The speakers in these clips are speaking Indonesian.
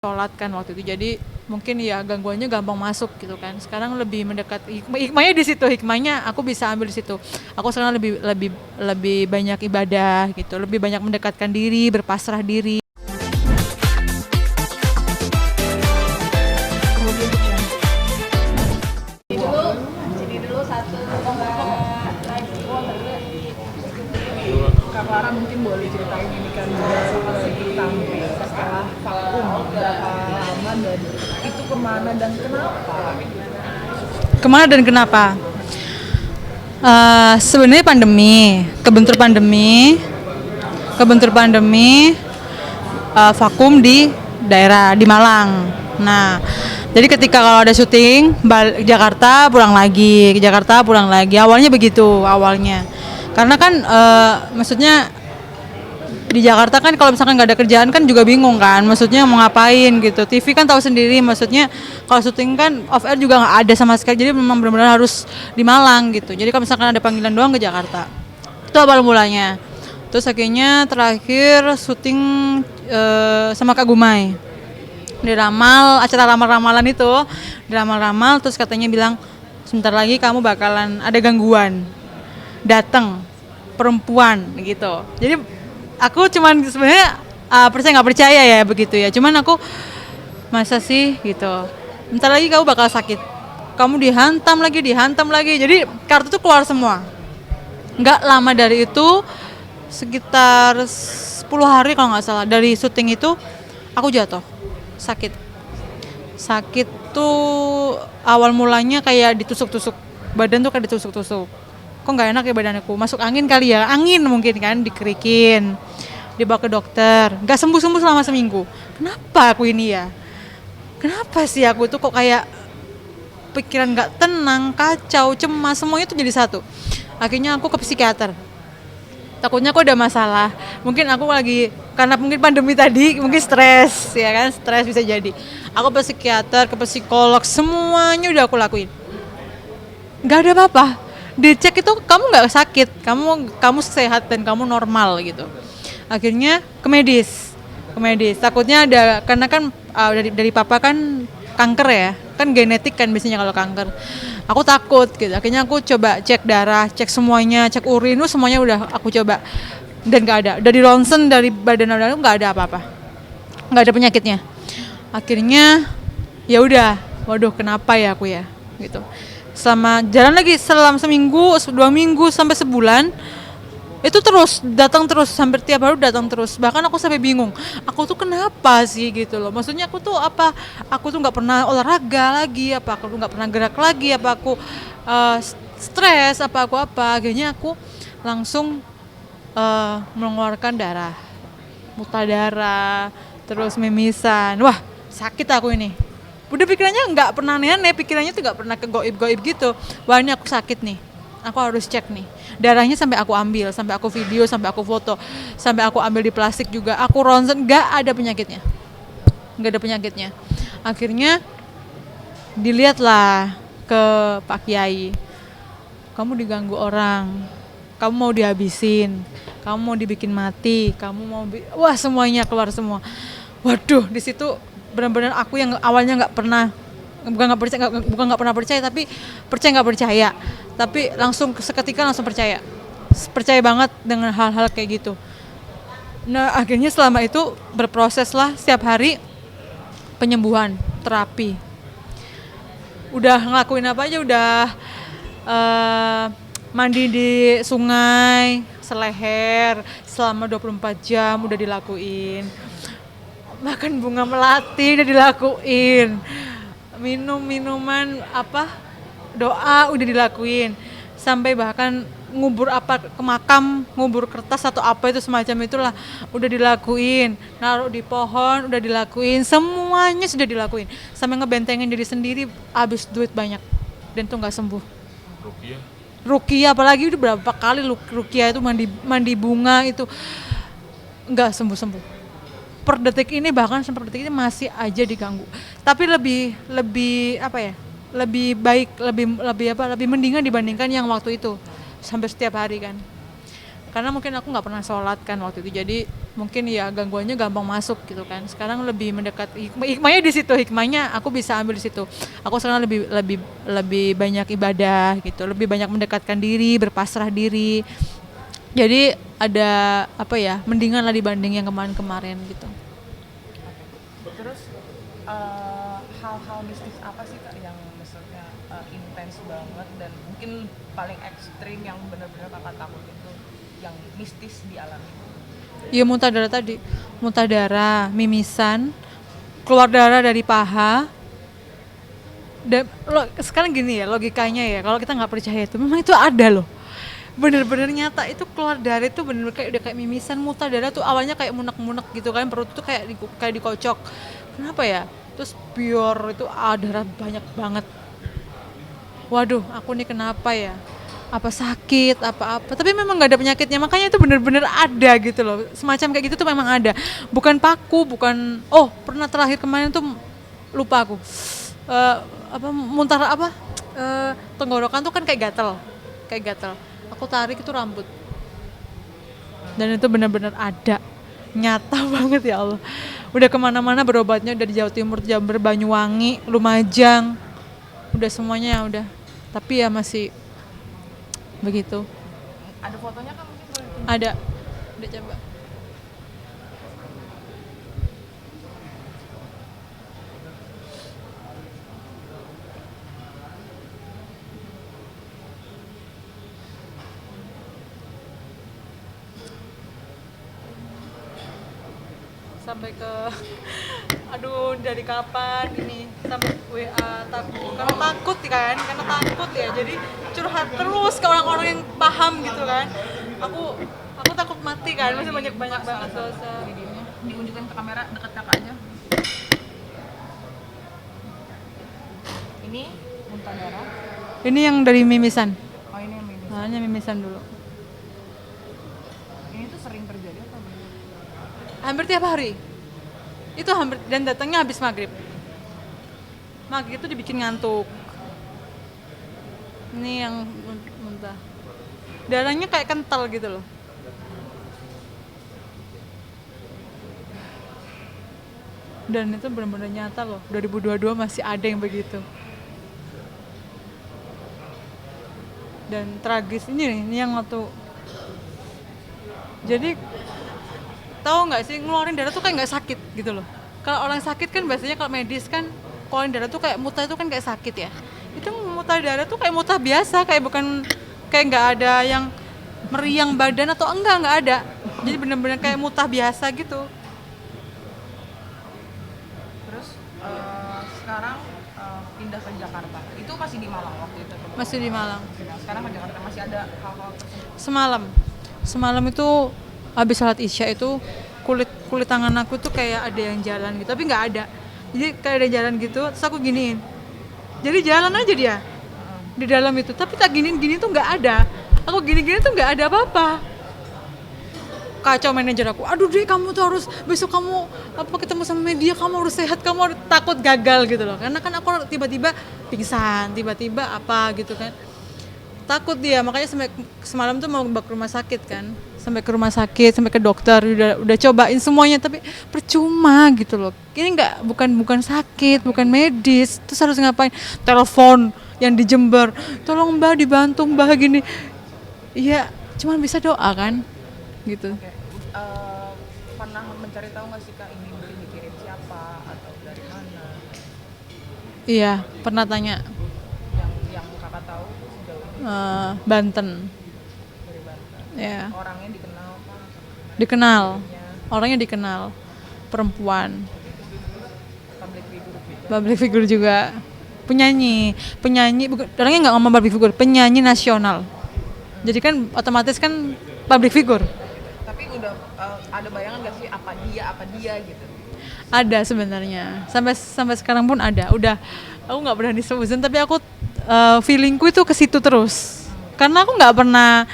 sholat kan waktu itu, jadi mungkin ya gangguannya gampang masuk gitu kan. Sekarang lebih mendekat hikmahnya di situ, hikmahnya aku bisa ambil di situ. Aku sekarang lebih lebih lebih banyak ibadah gitu, lebih banyak mendekatkan diri, berpasrah diri. Kak Clara mungkin boleh ceritain ini kan dari tampil setelah vakum berapa lama dan itu kemana dan kenapa? Kemana dan kenapa? Sebenarnya kebentur pandemi, vakum di daerah di Malang. Nah, jadi ketika kalau ada syuting, balik Jakarta pulang lagi, ke Jakarta pulang lagi. Awalnya begitu, awalnya. Karena kan maksudnya di Jakarta kan kalau misalkan nggak ada kerjaan kan juga bingung kan, maksudnya mau ngapain gitu. TV kan tahu sendiri, maksudnya kalau syuting kan off air juga nggak ada sama sekali, jadi memang benar-benar harus di Malang gitu. Jadi kalau misalkan ada panggilan doang ke Jakarta, itu awal mulanya. Terus akhirnya terakhir syuting sama Kak Gumai di acara ramal-ramalan itu, di ramal-ramal. Terus katanya bilang sebentar lagi kamu bakalan ada gangguan datang perempuan gitu. Jadi aku cuman sebenarnya percaya nggak percaya ya begitu ya. Cuman aku masa sih gitu. Bentar lagi kamu bakal sakit. Kamu dihantam lagi. Jadi kartu tuh keluar semua. Nggak lama dari itu, sekitar 10 hari kalau nggak salah dari syuting itu aku jatuh sakit. Sakit tuh awal mulanya kayak ditusuk-tusuk. Badan tuh kayak ditusuk-tusuk. Kok nggak enak ya badanku, masuk angin kali ya, angin mungkin kan, dikerikin, dibawa ke dokter, nggak sembuh selama seminggu. Kenapa aku ini ya, kenapa sih aku tuh kok kayak pikiran nggak tenang, kacau, cemas, semuanya tuh jadi satu. Akhirnya aku ke psikiater, takutnya aku ada masalah, mungkin aku lagi karena mungkin pandemi tadi, mungkin stres ya kan, stres bisa jadi. Aku ke psikiater, ke psikolog, semuanya udah aku lakuin, nggak ada apa-apa. Dicek itu kamu nggak sakit, kamu sehat dan kamu normal gitu. Akhirnya ke medis, takutnya ada, karena kan dari papa kan kanker ya, kan genetik kan biasanya kalau kanker. Aku takut gitu. Akhirnya aku coba cek darah, cek semuanya, cek urin, semuanya udah aku coba dan nggak ada. Dari ronsen dari badan aku nggak ada apa-apa, nggak ada penyakitnya. Akhirnya ya udah, waduh kenapa ya aku ya gitu. Selama jalan lagi selama seminggu, 2 minggu sampai sebulan, itu terus datang terus, hampir tiap hari datang terus. Bahkan aku sampai bingung, aku tuh kenapa sih gitu loh. Maksudnya aku tuh apa? Aku tuh nggak pernah olahraga lagi, apa aku tuh nggak pernah gerak lagi, apa aku stres, apa aku apa. Akhirnya aku langsung mengeluarkan darah, muntah darah, terus mimisan. Wah sakit aku ini. Udah pikirannya nggak pernah aneh-aneh, pikirannya tuh nggak pernah ke goib-goib gitu. Wah ini aku sakit nih, aku harus cek nih. Darahnya sampai aku ambil, sampai aku video, sampai aku foto, sampai aku ambil di plastik juga. Aku ronsen, nggak ada penyakitnya. Akhirnya dilihatlah ke Pak Kiai. Kamu diganggu orang, kamu mau dihabisin, kamu mau dibikin mati, kamu mau wah semuanya keluar semua. Waduh, di situ benar-benar aku yang awalnya nggak pernah, bukan nggak pernah percaya, tapi nggak percaya, tapi seketika langsung percaya banget dengan hal-hal kayak gitu. Nah akhirnya selama itu berproses lah setiap hari penyembuhan, terapi, udah ngelakuin apa aja, udah mandi di sungai seleher selama 24 jam udah dilakuin, makan bunga melati udah dilakuin, minum minuman apa doa udah dilakuin, sampai bahkan ngubur apa ke makam, ngubur kertas atau apa itu semacam itulah udah dilakuin, naruh di pohon udah dilakuin, semuanya sudah dilakuin, sampai ngebentengin diri sendiri, habis duit banyak dan tuh nggak sembuh. Rukia apalagi udah berapa kali Rukia itu mandi bunga itu nggak sembuh. Per detik ini, bahkan sampai detik ini masih aja diganggu. Tapi lebih apa ya? Lebih baik, lebih mendingan dibandingkan yang waktu itu sampai setiap hari kan. Karena mungkin aku nggak pernah sholat kan waktu itu, jadi mungkin ya gangguannya gampang masuk gitu kan. Sekarang lebih mendekat hikmahnya di situ, hikmahnya aku bisa ambil di situ. Aku sekarang lebih lebih lebih banyak ibadah gitu, lebih banyak mendekatkan diri, berpasrah diri. Jadi ada apa ya, mendingan lah dibanding yang kemarin-kemarin gitu. Terus hal-hal mistis apa sih Kak yang maksudnya intens banget dan mungkin paling ekstrim yang benar-benar Kakak takut itu yang mistis dialami? Ya muntah darah tadi, muntah darah, mimisan, keluar darah dari paha. Dan sekarang gini ya logikanya ya, kalau kita nggak percaya itu memang itu ada loh, bener-bener nyata. Itu keluar darah itu bener-bener kayak udah kayak mimisan. Muntah darah tuh awalnya kayak munek-munek gitu kan, perut tuh kayak dikocok. Kenapa ya? Terus biar itu darah banyak banget. Waduh, aku nih kenapa ya? Apa sakit, apa-apa. Tapi memang nggak ada penyakitnya, makanya itu bener-bener ada gitu loh. Semacam kayak gitu tuh memang ada. Bukan paku, bukan. Oh, pernah terakhir kemarin tuh lupa aku. Apa muntah apa? Tenggorokan tuh kan kayak gatel. Aku tarik itu rambut. Dan itu benar-benar ada, nyata banget ya Allah. Udah kemana-mana berobatnya, udah di Jawa Timur, Jember, Banyuwangi, Lumajang, udah semuanya udah. Tapi ya masih begitu. Ada fotonya kan mungkin boleh ditunjuk? Ada, udah coba. Sampai ke aduh dari kapan ini sampai WA karena takut ya, jadi curhat terus ke orang-orang yang paham gitu kan. Aku takut mati kan, masih banyak banget dosa. Videonya diunjukkan ke kamera dekat Kakak aja. Ini muntah darah. Ini yang dari mimisan. Oh ini yang mimisan. Hanya mimisan dulu. Ini tuh sering terjadi apa? Hampir tiap hari. Itu hampir, dan datangnya habis maghrib. Maghrib itu dibikin ngantuk. Ini yang muntah. Darahnya kayak kental gitu loh. Dan itu benar-benar nyata loh. 2022 masih ada yang begitu. Dan tragis ini yang waktu. Jadi tahu nggak sih, ngeluarin darah tuh kayak nggak sakit gitu loh. Kalau orang sakit kan biasanya kalau medis kan ngeluarin darah tuh kayak muntah itu kan kayak sakit ya. Itu muntah darah tuh kayak muntah biasa, kayak bukan kayak nggak ada yang meriang badan atau nggak ada. Jadi benar-benar kayak muntah biasa gitu. Terus sekarang pindah ke Jakarta. Itu masih di Malang waktu itu? Masih di Malang. Nah, sekarang ke Jakarta masih ada hal-hal tersebut? Semalam itu habis salat Isya itu kulit tangan aku tuh kayak ada yang jalan gitu, tapi nggak ada. Jadi kayak ada jalan gitu, terus aku giniin. Jadi jalan aja dia di dalam itu, tapi tak gini tuh nggak ada. Aku gini tuh nggak ada apa-apa. Kacau manajer aku. Aduh deh, kamu tuh harus besok kamu ketemu sama media, kamu harus sehat, kamu harus takut gagal gitu loh. Karena kan aku tiba-tiba pingsan, tiba-tiba apa gitu kan. Takut dia, makanya sampai semalam tuh mau bawa ke rumah sakit kan. Sampai ke rumah sakit, sampai ke dokter, udah cobain semuanya tapi percuma gitu loh. Ini bukan sakit, bukan medis. Terus harus ngapain? Telepon yang di Jember. Tolong Mbak dibantu Mbak gini. Iya, cuma bisa doa kan. Gitu. Oke. Pernah mencari tahu nggak sih Kak ini dikirim siapa atau dari mana? Iya, pernah tanya. Yang Kakak tahu sejauh ini Banten. dari Banten. Ya. Orangnya dikenal Pak? Dikenal. Orangnya dikenal. Perempuan. Public figure juga. Penyanyi, orangnya nggak ngomong public figure, penyanyi nasional. Jadi kan otomatis kan public figure. Tapi udah ada bayangan nggak sih apa dia gitu? Ada sebenarnya. Sampai sekarang pun ada. Udah, aku nggak berani sebutin, tapi aku feelingku itu ke situ terus. Karena aku nggak pernah,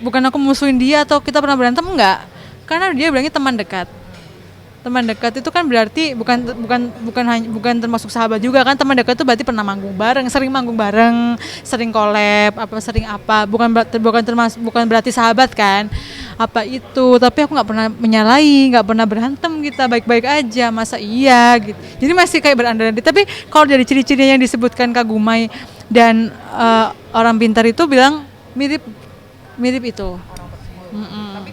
bukan aku musuhin dia atau kita pernah berantem, enggak. Karena dia bilangnya teman dekat. Teman dekat itu kan berarti bukan termasuk sahabat juga kan. Teman dekat itu berarti pernah manggung bareng, sering collab, sering apa, bukan berarti sahabat kan. apa itu, tapi aku nggak pernah menyalahi, nggak pernah berantem, kita baik-baik aja, masa iya gitu. Jadi masih kayak berandai-andai. Tapi kalau dari ciri-ciri yang disebutkan Kak Gumai dan orang pintar itu bilang mirip mirip itu. orang tersebut. Tapi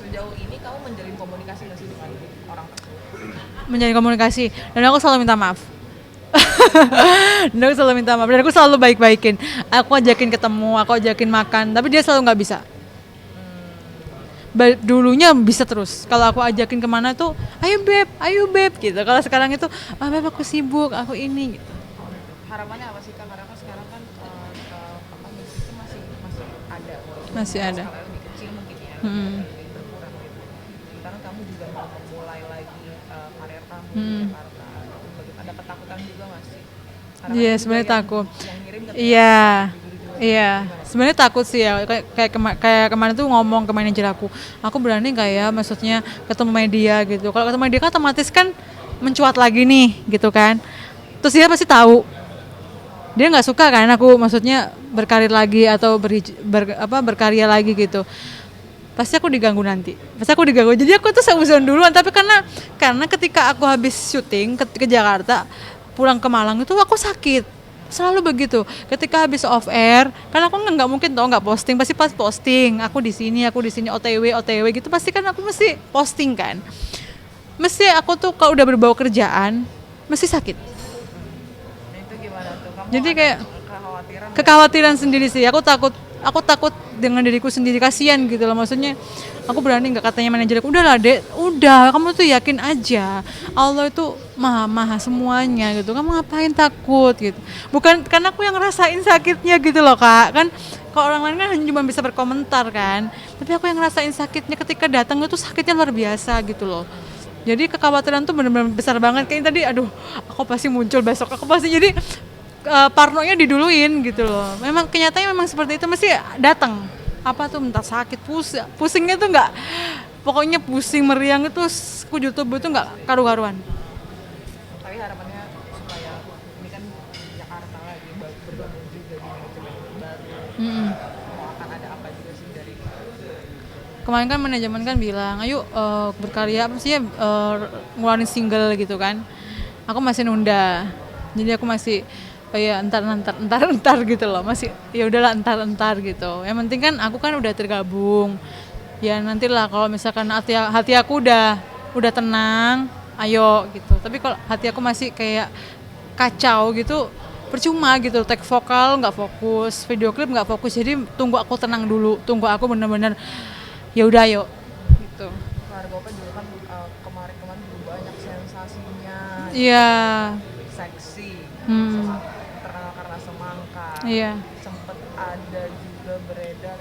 sejauh ini kamu menjalin komunikasi nggak sih dengan orang tersebut? Menjalin komunikasi dan aku selalu minta maaf. Dan aku selalu minta maaf dan aku selalu baik-baikin. Aku ajakin ketemu, aku ajakin makan, tapi dia selalu nggak bisa. Dulunya bisa terus. Kalau aku ajakin kemana tuh, ayo beb gitu. Kalau sekarang itu, beb aku sibuk, aku ini. Gitu. Harapannya apa sih Kak? Karena kan sekarang kan apa musik itu masih ada. Masih ada. Skala lebih kecil mungkin ya. Lebih berkurang gitu. Sekarang kamu juga mau memulai lagi karir kamu di Jakarta. Ada ketakutan juga masih. Iya, sebenarnya takut. Yang ngirim ke Iya, sebenarnya takut sih ya. Kayak kemarin tuh ngomong ke manajer aku berani nggak ya, maksudnya ketemu media gitu. Kalau ketemu media kan otomatis kan mencuat lagi nih, gitu kan. Terus dia pasti tahu. Dia nggak suka kan aku, maksudnya berkarir lagi atau berkarya lagi gitu. Pasti aku diganggu nanti. Jadi aku tuh seuzon duluan. Tapi karena ketika aku habis syuting ke Jakarta, pulang ke Malang itu aku sakit. Selalu begitu. Ketika habis off air, karena aku nggak mungkin nggak posting, pasti pas posting. Aku di sini OTW gitu, pasti kan aku mesti posting kan. Mesti aku tuh kalau udah berbau kerjaan, mesti sakit. Nah, itu gimana tuh? Kamu Jadi ada kayak kekhawatiran sendiri sih. Aku takut dengan diriku sendiri, kasihan gitu loh. Maksudnya aku berani nggak, katanya manajer aku, udahlah Dek, udah kamu tuh yakin aja, Allah itu maha semuanya gitu, kamu ngapain takut gitu. Bukan karena aku yang ngerasain sakitnya gitu loh Kak, kan kalau orang lain kan hanya cuma bisa berkomentar kan, tapi aku yang ngerasain sakitnya ketika datang itu sakitnya luar biasa gitu loh. Jadi kekhawatiran tuh benar-benar besar banget, kayak tadi aduh aku pasti muncul besok, aku pasti jadi parnonya diduluin gitu loh. Memang kenyataannya memang seperti itu, mesti datang. Apa tuh entah sakit, pusingnya tuh nggak, pokoknya pusing meriang itu sekujur tubuh itu nggak karu-karuan. tapi harapannya supaya ini kan Jakarta lagi bergabung juga di manajemen baru. Mau akan ada apa juga sih dari Kemarin kan manajemen kan bilang, ayo berkarya apa sih ya, ngeluarin single gitu kan. Aku masih nunda, jadi aku masih ya entar gitu loh, masih ya udahlah entar gitu. Yang penting kan aku kan udah tergabung, ya nantilah kalau misalkan hati aku udah tenang, ayo gitu. Tapi kalau hati aku masih kayak kacau gitu, percuma gitu. Take vokal nggak fokus, video klip nggak fokus. Jadi tunggu aku tenang dulu, tunggu aku bener-bener ya udah ayo gitu. keluarga Opa juga kan kemarin juga banyak sensasinya, Iya. seksi, terkenal karena semangka. Iya. Sempet ada juga beredar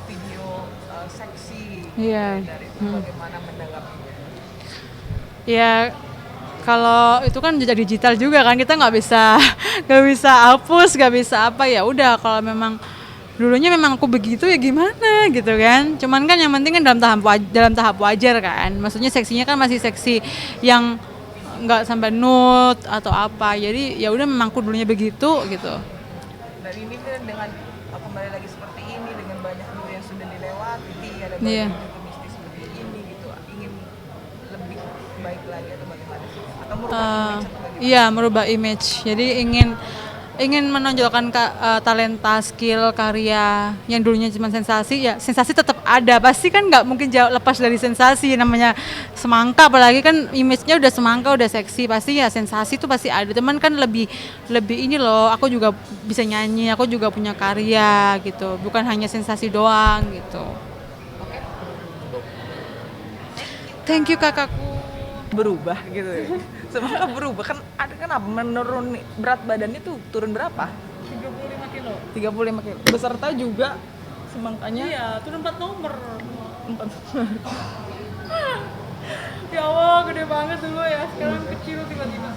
video seksi. Iya. Dari itu bagaimana menanggapinya? Ya kalau itu kan jejak digital juga kan, kita nggak bisa hapus, nggak bisa apa, ya udah kalau memang dulunya memang aku begitu ya gimana gitu kan. Cuman kan yang penting kan dalam tahap wajar kan, maksudnya seksinya kan masih seksi yang nggak sampai nude atau apa. Jadi ya udah memang aku dulunya begitu gitu. Dan ini kan dengan kembali lagi seperti ini, dengan banyak dulu yang sudah dilewati, ada banyak Iya. juga mistis seperti ini gitu, ingin lebih baik lagi atau bagaimana sih? Atau merubah image atau bagaimana? Iya, merubah image. Jadi ingin menonjolkan talenta, skill, karya yang dulunya cuma sensasi. Ya sensasi tetap ada, pasti kan nggak mungkin jauh lepas dari sensasi. Namanya semangka, apalagi kan image-nya udah semangka, udah seksi, pasti ya sensasi itu pasti ada. Teman kan lebih ini loh, aku juga bisa nyanyi, aku juga punya karya gitu, bukan hanya sensasi doang gitu. Thank you kakakku. Berubah gitu ya. Semangka berubah kan, ada kan apa, menurun berat badannya tuh turun berapa? 35 kilo. 35 kilo. Beserta juga semangkanya. Iya, turun 4 nomor. 4. Ya Allah, gede banget dulu ya, sekarang kecil tiba-tiba.